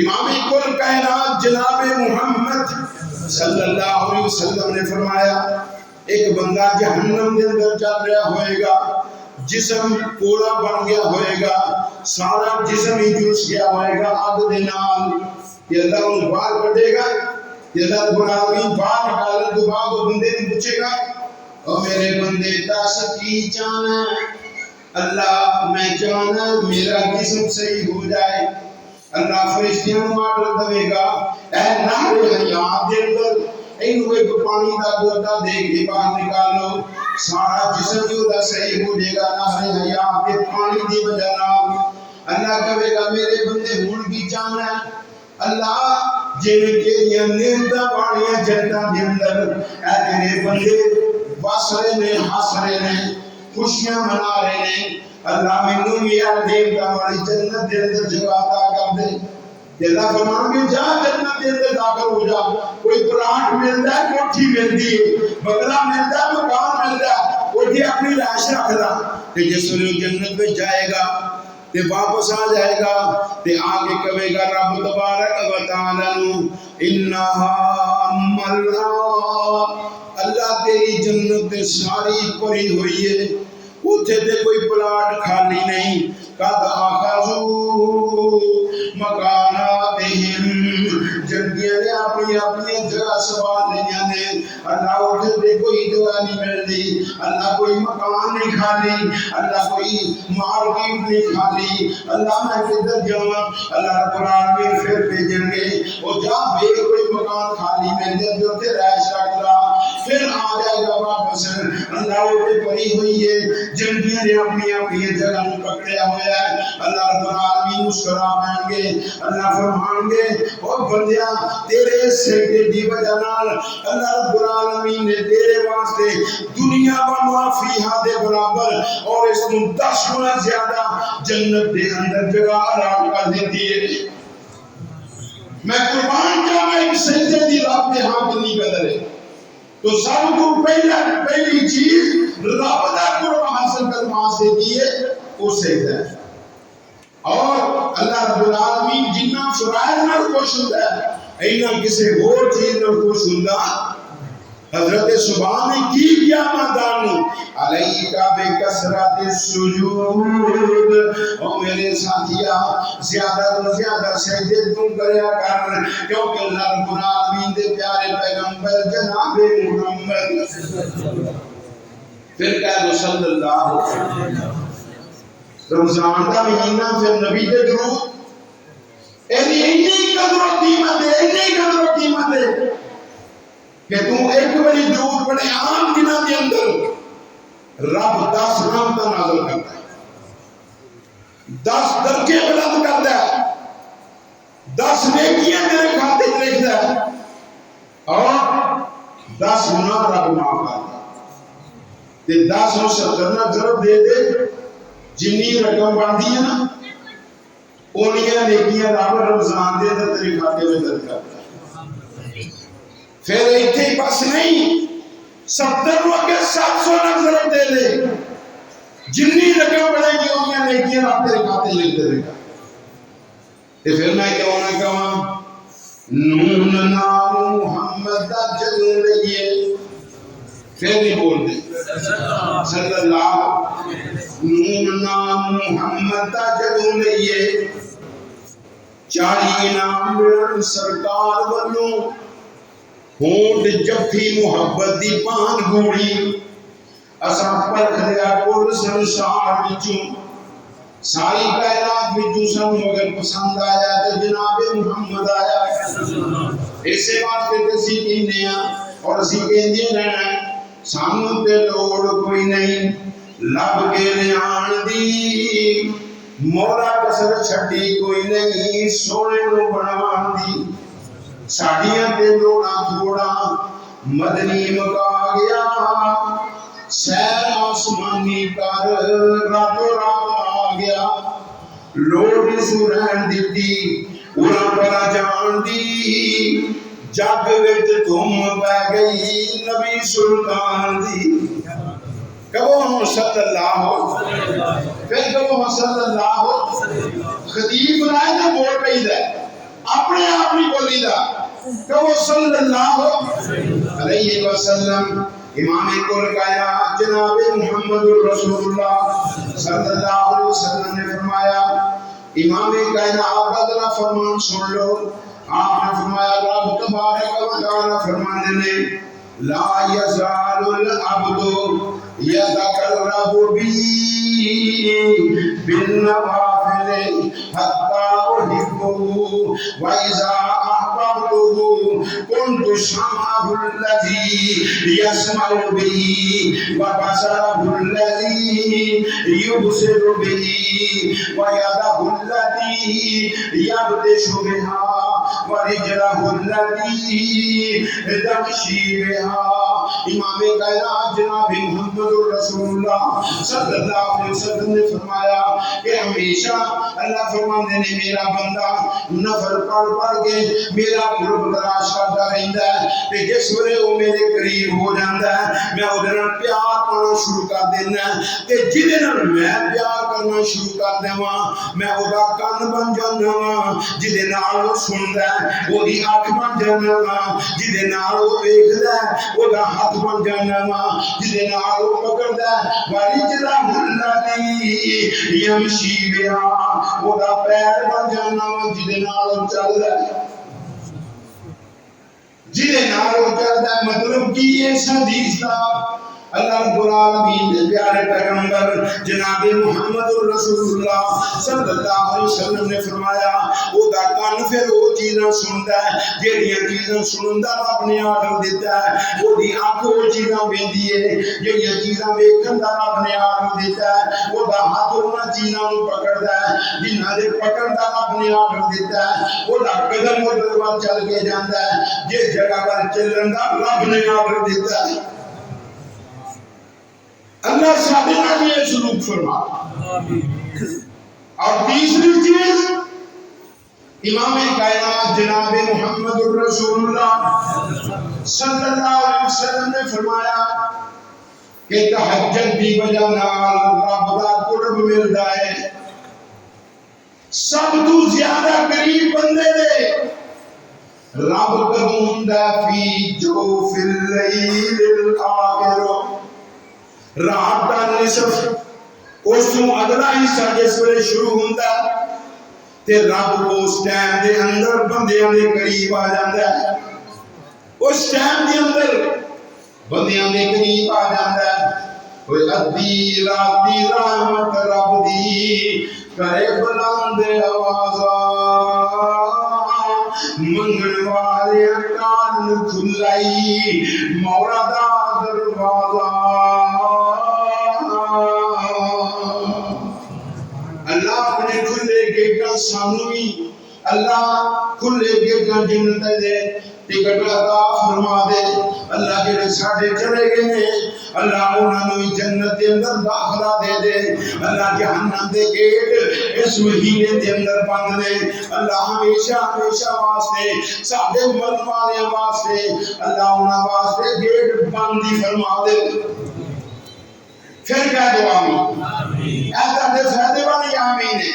[SPEAKER 1] امام کل کائنات جناب محمد صلی اللہ علیہ وسلم نے فرمایا ایک بندہ جہنم کے اندر چل رہا ہوئے گا، جسم کوڑا بن گیا ہوئے گا، سارا جسم ہی جلس گیا ہوئے گا آگ دے نال. یہ اللہ انہوں بار کٹے گا، یہ اللہ العالمین بار نکالنے تو بعد وہ بندے نہیں پوچھے گا او میرے بندے دس کی چاہنا ہے؟ اللہ میں چاہنا میرا جسم صحیح ہو جائے۔ اللہ فرشتیاں آرڈر دے گا، اے نہر حیات دے اندر اینو ایک پانی دا گوٹا دے کے باہر نکالو، سارا جسم جو دا صحیح ہو جائے گا نہر حیات دے پانی دی وجہ نال۔ اللہ کہے گا میرے بندے ہن کی چاہنا ہے؟ اللہ جن کے یہ نعمتاں پانیاں جنتاں دے اندر اے تیرے بندے وس رہے نے، ہس رہے نے، خوشیاں منا رہے نے، اللہ مینوں بھی نعمتاں والی جنت دے اندر جگہ عطا کر دے۔ اللہ فرمان کے جا جنت دے اندر داخل ہو جا، کوئی پلاٹ ملتا ہے، کوٹھی ملتی ہے، بنگلہ ملتا ہے، مکان ملتا ہے، کوٹھی اپنی رہائش رکھ رہا کہ جس ویلے جنت میں جائے گا تے واپس آ جائے گا تے آگے کہے گا رب تبارک و تعالی انہا ملنا، اللہ تیری جنت تے ساری پری ہوئی ہے، اتھے تے کوئی پلاٹ خالی نہیں۔ قد آخذو مکاناتہم، جنگیاں نے اپنی اپنی جگہ سوال لیاں نے، اللہ اتھے تے کوئی جگہ نہیں ملتی، اللہ کوئی مکان نہیں خالی، اللہ کوئی مارکیٹ نہیں خالی، اللہ میں کدھر جاواں؟ اللہ رب العالمین پھر بھیجیں گے وہ جا بے کوئی مکان خالی مل جائے جو تے رہائش رکھ رہا، پھر آ جائے گا واپس۔ اللہ اتھے پری ہوئی ہے، جنگیاں نے اپنی اپنی جگہ میں پکڑیا ہوا ہے، اللہ رب العالمین مسکرا پائیں گے، اللہ فرمائیں گے او بندیا تیرے سجدے دی وجہ نال اللہ رب العالمین نے تیرے واسطے دنیا و ما فیہا دے برابر اور اس کو 10 گنا زیادہ جنت دے اندر جگہ عطا کر دیتی ہے۔ میں قربان جاواں ایک سجدے دی رب دے ہاں کنی قدر ہے، تو سب کو پہلی چیز رب دا قرب حاصل کرنے واسطے کی ہے وہ سجدہ ہے۔ اور اللہ رب العالمین جنہ فرائض نال خوش ہوندا ہے اینا کسی اور چیز نال خوش ہوندا۔ حضرت سبحان نے کی کیا مدانو علیکہ بے کثرت السجود، او میرے ساتھیا زیادہ تو زیادہ سجدے تم کریا کر، کیونکہ اللہ رب العالمین دے پیارے پیغمبر جناب محمد پھر کہہ دو صلی اللہ علیہ وسلم۔ رمضان کا مہینہ پھر نبی دے درود اینی قدر و قیمت ہے، اینی قدر و قیمت ہے کہ تو ایک بڑی درود پڑھے عام دنوں کے اندر رب 10 رحمتاں نازل کرتا ہے، 10 درجے بلند کرتا ہے، 10 نیکیاں تیرے کھاتے میں لکھتا ہے اور 10 گناہ رب معاف کرتا ہے تے 10 نو 70 نہ ضرب دے دے، جنی رقم بنتی ہے نا اونیاں نیکیاں رب رمضان دے اندر تیرے کھاتے میں درج کرتا ہے۔ پھر ایتھے بس نہیں، 70 نو اگے 700 نہ ضرب دے دے، جنی رقم بڑھے گی اونیاں نیکیاں رب تیرے کھاتے میں دے گا۔ تے پھر میں کہوں نہ کہاں نون نام محمد دا جدوں لئیے، پھر نہیں بول دے صلی اللہ نون نام محمد دا جدوں لئیے، 40 انعام ملن سرکار ولوں، ہونٹ جفی محبت دی پان گوڑی، اساں پرکھ لیا کل سنسار وچوں، ساری کائنات وچوں سن مگر پسند آیا تے جناب محمد آیا۔ اسے واسطے کسی کہنے اور اسی کہندے رہنا سانوں تے لوڑ کوئی نہیں، لب کے لیان دی مولا کسر چھٹی کوئی نہیں، سونے نو بنوان دی ساڑیاں تے لوڑا تھوڑا مدنی مکا گیا، سیر آسمانی کر راتو رات آ گیا، لوڑ سورہن دیتی اڑا پرا جان دی، جگ وچ تم بہ گئی نبی سلطان دی۔ کہو ہم صلی اللہ ہو، پھر کہو ہم صلی اللہ ہو، خطیب بنائے تو بول پہی دا اپنے آپ نہیں بولی دا، کہو صلی اللہ علیہ وسلم۔ امام کل کائنات جناب محمد رسول اللہ صلی اللہ علیہ وسلم نے فرمایا، امام کائنات کا فرمان سن لو، آپ نے فرمایا رب تبارک و تعالی فرمانے نے لا يزال العبد يتقرب بي بالنوافل حتى أحبه وإذا أحببته كنت سمعه الذي يسمع به وبصره الذي يبصر به ويده التي يبطش بها ورجله التي تمشي بها. امام کائنات جناب محمد رسول اللہ صلی اللہ علیہ وسلم نے فرمایا کہ ہمیشہ اللہ فرماندے نے میرا بندہ نفل پڑھ کے میرا قرب تلاش کرتا رہندا ہے تے جس ویلے وہ میرے قریب ہو جاندا ہے میں اودے نال پیار کرنا شروع کر دینا تے جدے نال میں پیار کرنا شروع کر دیواں میں اودا کان بن جانا وا جدے نال وہ سندا ہے اودی اکھ بن جانا وا جدے نال وہ ویکھدا ہے اودا ہاتھ بن جانا وا جدے نال وہ پکڑدا ہے واری جدا الذی یمشی بها اودا پیر بن جانا وا جدے نال وہ چلدا ہے جدے نال وہ چلدا ہے. مطلب کی اس حدیث دا اللہ رب العالمین نے پیارے پیغمبر جناب محمد رسول اللہ صلی اللہ علیہ وسلم نے فرمایا او دا کان پھر وہ چیزاں سندا ہے جہڑیاں چیزاں سنن دا رب نے آرڈر دیتا ہے او دی اکھ وہ چیزاں ویندی ہے جہڑیاں چیزاں ویکھن دا رب نے آرڈر دیتا ہے او دا ہاتھ انہاں چیزاں نوں پکڑدا ہے جنہاں دے پکڑ دا رب نے آرڈر دیتا ہے او دا قدم ادھر ول چل کے جاندا ہے جس جگہ پر چلن دا رب نے آرڈر دیتا ہے. اللہ سادے نال یہ سلوک فرما. اور تیسری چیز امام کائنات جناب محمد رسول اللہ صلی اللہ علیہ وسلم نے فرمایا کہ تہجد دی وجہ نال رب دا قرب ملدا ہے. سب تو زیادہ قریب بندے دے رب کدوں ہوندا فی جوف اللیل الآخر رات دا نصف اس تو اگلا حصہ جس ویلے شروع ہوندا تے رب اس ٹائم دے اندر بندیاں دے قریب آ جاندا ہے. اس ٹائم دے اندر بندیاں دے قریب آ جاندا ہے. کوئی ادھی راتی رحمت رب دی کرے بلند آوازاں منگن والے کان کھلائی مولا دا دروازہ. اللہ اپنے کھلے گیٹاں سانو بھی اللہ کھلے گیٹاں جنت دے ٹکٹ عطا فرما دے. اللہ جڑے ساڈے چلے گئے نے اللہ انہاں نوں جنت دے اندر داخلہ دے دے. اللہ جہنم دے گیٹ اس مہینے دے اندر بند نے اللہ ہمیشہ ہمیشہ واسطے ساڈے مرن والے واسطے اللہ انہاں واسطے گیٹ بند ہی فرما دے. پھر کہہ دو آمین. ایسا دے فائدے والی آمین ہے.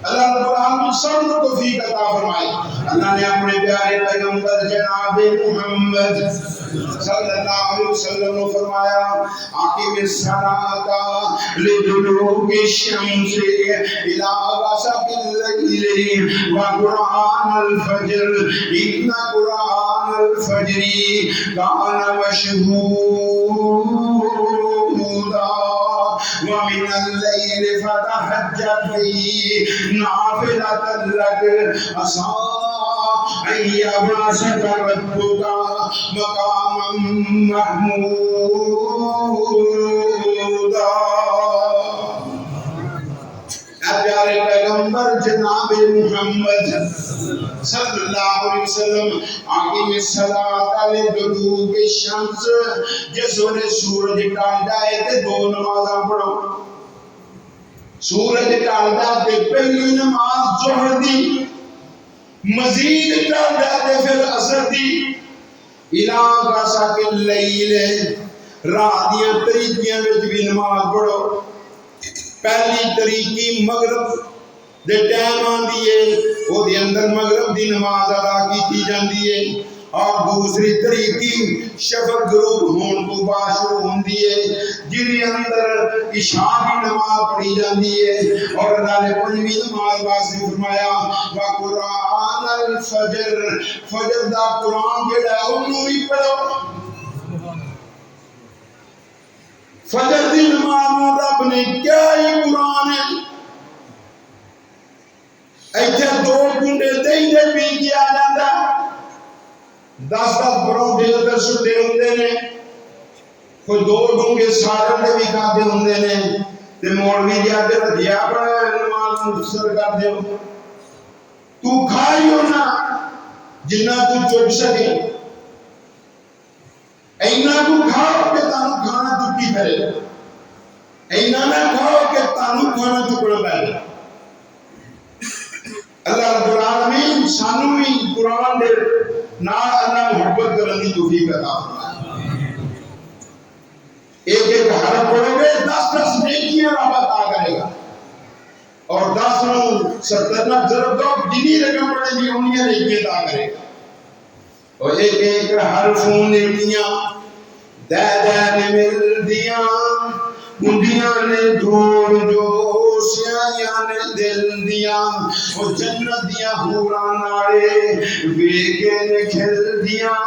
[SPEAKER 1] اللہ رب العالمین سب کو توفیق عطا فرمائے. اللہ نے اپنے پیارے پیغمبر جناب محمد صلی اللہ علیہ وسلم نے فرمایا اقیم الصلاۃ لدلوک الشمس الی غسق الليل وقرآن الفجر ان قرآن الفجر کان مشہودا ومن الليل فتهجد به نافلة لك عسى أن يبعثك ربك مقاما محمودا. پیارے پیغمبر جناب محمد صلی اللہ علیہ وسلم اقیم الصلاۃ لدلوک الشمس جس ویلے سورج ڈھلدا ہے تے دو نمازاں پڑھو. سورج ڈھلدا تے پہلی نماز ظہر دی مزید ڈھلدا تے پھر عصر دی الی غسق اللیل رات دیاں طریقیاں وچ بھی نماز پڑھو. پہلی طریقی مغرب دے ٹائم آندی ہے وہ دے اندر مغرب دی نماز ادا کی جاندی ہے اور دوسری طریقی شفق غروب ہون تو بعد شروع ہوندی ہے جن اندر عشاء کی نماز پڑھی جاندی ہے. اور اللہ نے پنجویں نماز واسطے فرمایا وقرآن الفجر فجر دا قرآن جڑا ہے اونوں بھی پڑھو. فجر دی نماز میں رب نے کیا ہی قرآن ہے ایتھے دو کنڈے دہی دے پی کے آ جاتا 10 پرونٹے ادھر سٹے ہوندے نے کوئی 2 ڈونگے سارے نے بھی کھاتے ہوندے نے تے مولوی جی آتے رضیا پڑھا نماز مختصر کر دیو تو کھائیو نا جنہ تو چپ سکے اینا کو کھاؤ کہ تانو کھانا چکی پھرے اینا نہ کھاؤ کہ تانو کھانا چکنا پہلے اللہ رب العالمین سانو بھی قرآن دے نال اللہ محبت کرنے کی توفیق عطا فرمائے ایک حرف پڑھو گے 10 نیکیاں رب عطا کرے گا اور 10 نو 70 نہ ضرب دو جنی رقم پڑے گی انہیں نیکیاں عطا کرے گا اور ایک حرفوں نیکیاں دے نے مل دیاں گنڈیاں نے دھوڑ جو سیاں نے دل دیاں وہ جنت دیاں حوراں نالے ویگے نے کھل دیاں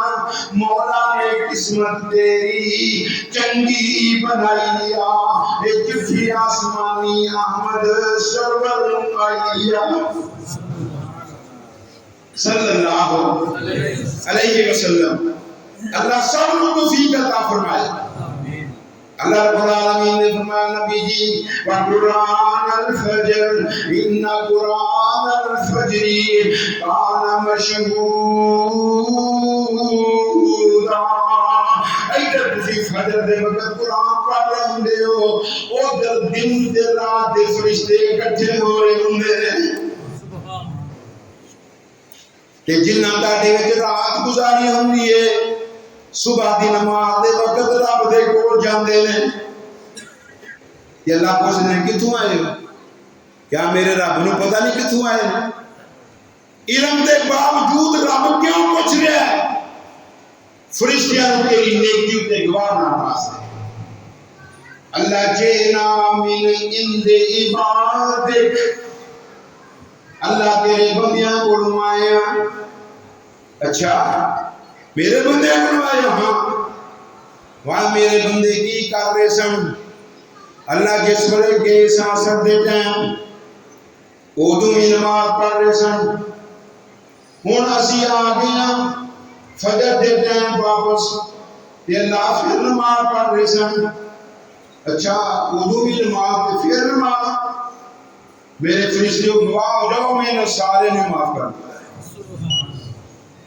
[SPEAKER 1] مولا نے قسمت تیری چنگی بنائیا اے چٹھی آسمانی احمد سرور آئیا صلی اللہ علیہ وسلم اللہ سب کو توفیق عطا فرمائے اللہ رب العالمین نے فرمایا نبی جی وقرآن الفجر ان قرآن الفجر کان مشہورا ایدر تسی فجر دے وقت قرآن پڑھ رہے ہوں ہو او دن دے رات دے فرشتے اکٹھے ہو رہے ہوں کہ جنہ ڈاڈے وچ رات گزاری ہوندی ہے صبح دی نماز دے وقت رب دے کول جاندے نے کہ اللہ پوچھنے کتھوں آئے ہو کیا میرے رب نو پتہ نہیں کتھوں آئے ہو علم دے باوجود رب کیوں پوچھ رہا ہے فرشتیاں تیری نیکی تے گواہ نہ پاسے اللہ جینا من عند عبادک اللہ تیرے بندیاں کو آیا اچھا میرے بندے کو آیا ہاں وہاں میرے بندے کی کر رہے سن اللہ جس بڑے کے سانسر دے ٹائم اردو میں نماز پڑھ رہے سن ہوں اسی آ گیا فجر دے ٹائم واپس تے اللہ پھر نماز پڑھ رہے سن اچھا اردو میں نماز پھر نماز میرے فرشتے گواہ ہو جاؤ میں نے سارے نے معاف کر دیا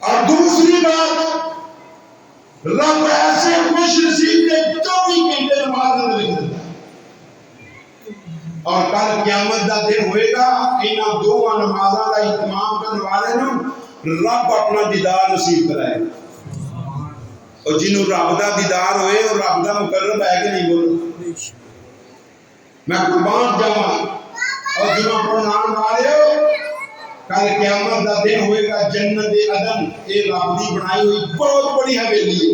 [SPEAKER 1] اور دوسری بات رب ایسے خوش نصیب کے 24 گھنٹے نماز میں لکھ دیتا ہے اور کل قیامت دا دن ہوئے گا انہاں دو نمازاں دا اہتمام کرنے والے نوں رب اپنا دیدار نصیب کرائے گا اور جنہوں رب دا دیدار ہوئے اور رب دا مقرب ہے کہ نہیں بولو میں قربان جاواں اور جنہوں پرنان والے ہو کل قیامت دا دن ہوئے گا جنت عدن اے رب دی بنائی ہوئی بہت بڑی حویلی ہے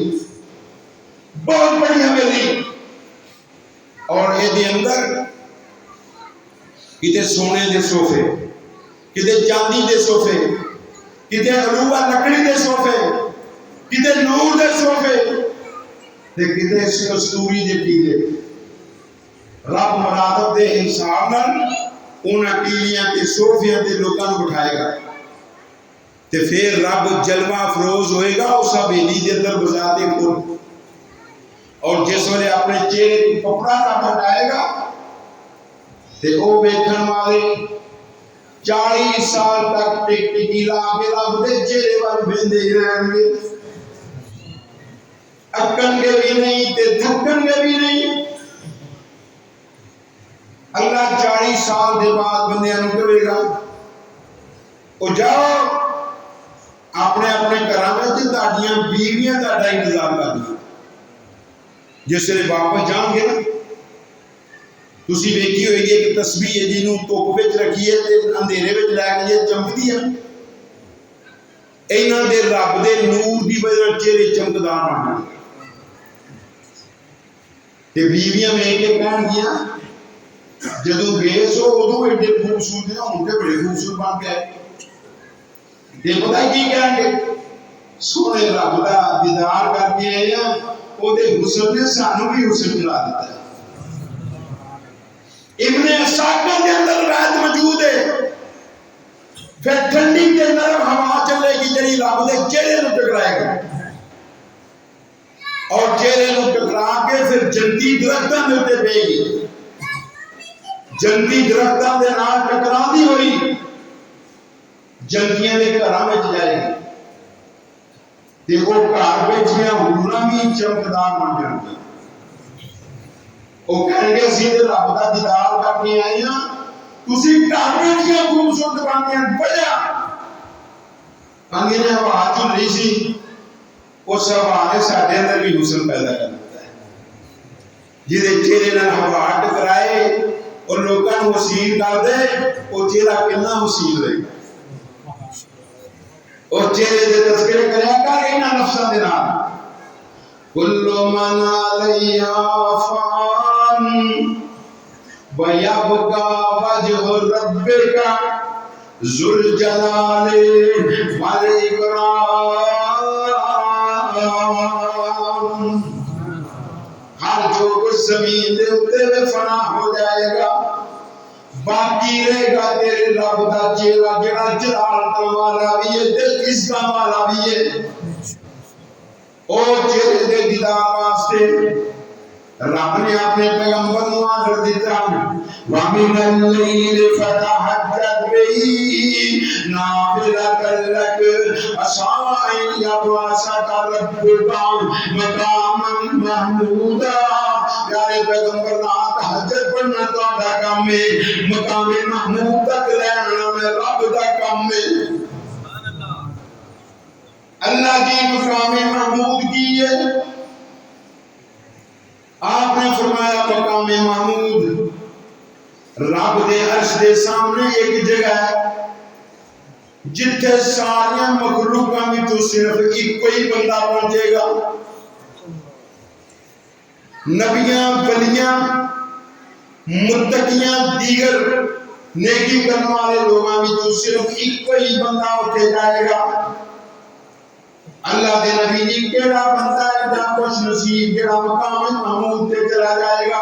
[SPEAKER 1] بہت بڑی حویلی اور اے دے اندر کتے سونے دے صوفے کتے چاندی دے صوفے کتے علوہ لکڑی دے صوفے کتے نور دے صوفے کتے کستوری دے پیلے رب مرادب دے حساب نال انہاں ٹیلیاں کے صوفیاں تے لوکاں نوں بٹھائے گا تے پھر رب جلوہ افروز ہوئے گا اس حویلی دے اندر بذات خود اور جس ویلے اپنے چہرے کو کپڑا رب ہٹائے گا تے او ویکھن والے 40 سال تک ٹک ٹکی لا کے رب دے چہرے ول ویندے ہی رہن گے اکن گے بھی نہیں تے تھکن گے بھی نہیں اللہ 40 سال دے بعد بندیاں نوں کہے گا او جاؤ اپنے اپنے گھراں وچ تہاڈیاں بیویاں تہاڈا انتظار کر دیں جس ویلے واپس جان گے نا تسی ویکھی ہوئے گی ایک تسبیح ہے جنوں دھوپ وچ رکھیے تے اندھیرے وچ لے کے چمکدی ہے انہاں دے رب دے نور دی وجہ نال چہرے چمکدار بن جان تے بیویاں ویکھ کے کہن گیاں جدوں گئے سو ادو ایڈے خوبصورت ہوں تے بڑے خوبصورت بن گئے تے پتہ کی کہیں گے سونے رب دا دیدار کر کے آئے ہیں وہ دے حسن نے سانو بھی حسن ملا دیتا ہے تے نرم ہوا چلے گی جڑی رب دے چہرے نوں ٹکرائے گا، اور چہرے نوں ٹکرا کے پھر جنتی درختاں دے اوتے پے گی، جنتی درختاں دے نال ٹکراندی ہوئی جنتیاں دے گھراں وچ جائے گی تے وہ گھر وچ ہوراں بھی چمکدار بن جان گے، وہ کہیں گے اسی تے رب دا دیدار کرنے آئے ہاں، تسی گھر وچ خوبصورت بن گئے وجہ انگریزی ہوا چل رہی سی، اس ہوا نے ساڈے اندر بھی حسن پیدا کر دیتا ہے، جہدے چہرے نال ہوا ٹکرائے اور لوکاں نوں حسین کر دے، وہ چہرہ کتنا حسین رہے گا، اور چہرے دے تذکرے کریا کر انہاں نفساں دے نال، کل من علیہا فان وَيَبْقَى وَجْهُ رَبِّكَ ذُو الْجَلَالِ وَالْإِكْرَامِ، ہر جو کچھ زمین دے اوتے میں فنا ہو جائے گا، باقی رہے گا تیرے رب دا چہرہ جڑا جلال والا بھی ہے، دل عزت والا بھی ہے، اور چہرے دے دیدار واسطے رب نے اپنے پیغمبر کو آرڈر دیتا وَمِنَ اللَّيْلِ فَتَهَجَّدْ بِهِ نَافِلَةً لَكَ عَسَىٰ أَن يَبْعَثَكَ رَبُّكَ مَقَامًا مَحْمُودًا، پیارے پیغمبر رات تہجد پڑھنا تہاڈا کام ہے، مقام محمود تک لے آنا میں رب دا کام ہے، اللہ کی مقام محمود کی ہے، آپ نے فرمایا مقام محمود رب دے عرش دے سامنے ایک جگہ ہے جتھے ساری مخلوقاں وچوں صرف ایک کوئی بندہ پہنچے گا، نبیاں ولیاں متقیاں دیگر نیکی کرنے والے لوگاں وچوں صرف ایک کوئی بندہ اٹھے جائے گا، اللہ دے نبی جی کیڑا بندہ ہے جا خوش نصیب جڑا مقام محمود تے چلا جائے گا،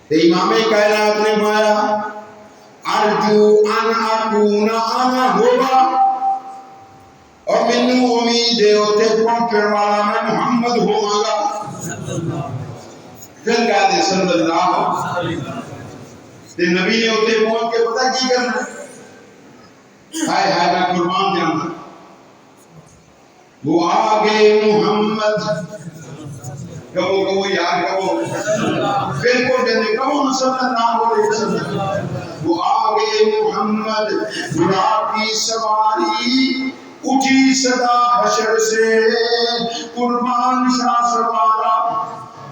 [SPEAKER 1] تے امام کائنات نے مایا ارجو ان اکون انا ہوا، اور مینوں امید ہے اوتھے پہنچن والا میں محمد ہوواں گا، پھر کہہ دے صلی اللہ تے نبی نے اوتھے پہنچ کے پتہ کی کرنا، ہائے ہائے میں قربان جانا، وہ آگے محمد کہو یار کہو بالکل جلدی کہو صلی اللہ علیہ وسلم، وہ آگے محمد براق کی سواری اٹھی صدا حشر سے قربان شاہ سوارا،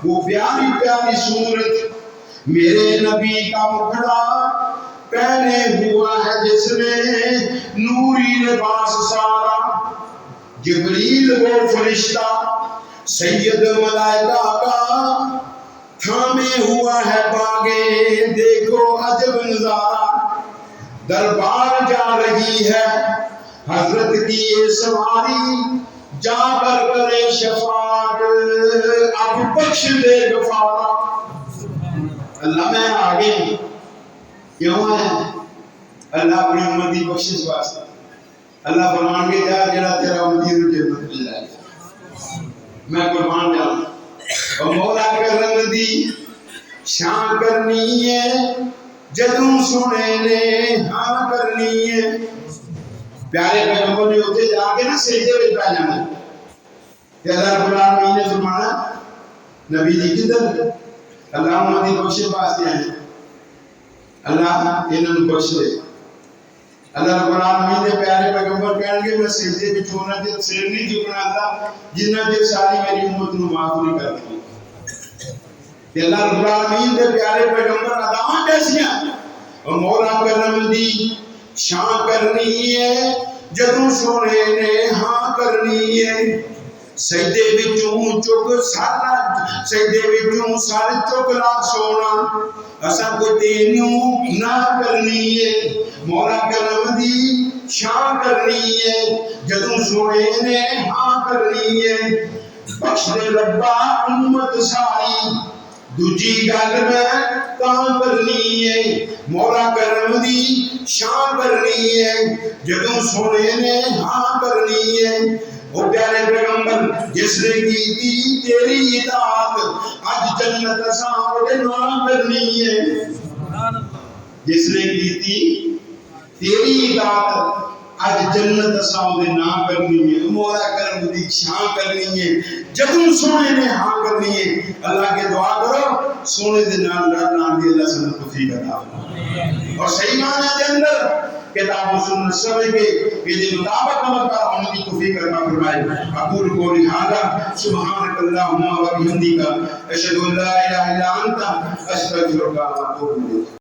[SPEAKER 1] وہ پیاری پیاری صورت میرے نبی کا مکھڑا پہنے ہوا ہے جس نے نوری لباس سارا، جبریل وہ فرشتہ سید ملائکہ کا تھامے ہوا ہے باغے، دیکھو عجب نظارہ، دربار جا رہی ہے حضرت کی یہ سواری، جا کر کرے شفاعت اب بخش دے غفارا، اللہ میں آگے کیوں ہے؟ اللہ اپنی امت کی بخشش واسطے، اللہ فرمان کے جا جڑا تیرا امتی نوں جنت مل جائے، میں قربان جاؤں، اور مولا کرم دی شان کرنی ہے جدوں سنے نے ہاں کرنی ہے، پیارے پیغمبر نے اتنے جا کے نا سجدے وچ پہ جانا، کہ اللہ رب العالمین نے فرمانا نبی جی کدھر، اللہ امت دی بخشش واسطے آئے، اللہ انہاں نوں بخش دے، اللہ رب العالمین نے پیارے پیغمبر کہن گے میں سجدے وچ ہونا تے سر نہیں جھکنا اللہ جنہ چر ساری میری امت نوں معاف نہیں کر دی، تے اللہ رب العالمین دے پیارے پیغمبر اداواں کیسیاں، اور مولا کرم دی شان کرنی ہے جدوں سونے نے ہاں کرنی ہے، سجدے وچوں چک سجدے وچوں سر چک لا سونا، اساں کو تینوں نہ کرنی ہے، مولا کرم دی شان کرنی ہے جدوں سونے نے ہاں کرنی ہے، بخش دے ربا امت ساری دوجی گل میں تاں کرنی ہے مولا کرم دی شان کرنی ہے جدوں سونے نے ہاں کرنی ہے وہ پیارے پیغمبر جس نے کی تھی تیری اطاعت اج جنت اساں دے نال کرنی ہے جس نے کی تھی تیری اطاعت اج جنت اساں دے نال کرنی ہے مولا کرم دی شان کرنی ہے جدوں سونے نے ہاں کرنی ہے اللہ کے دعا کرو سونے دے نال لڑنا دی اللہ سن توفیق عطا فرمائے اور صحیح معنی دے اندر کتاب و سنت سمجھ کے دے مطابق عمل کا ہونے کی توفیق عطا فرمائے اقول قولی ھذا سبحانک اللہم و بحمدک اشہد ان لا الہ الا انت استغفرک و اتوب الیک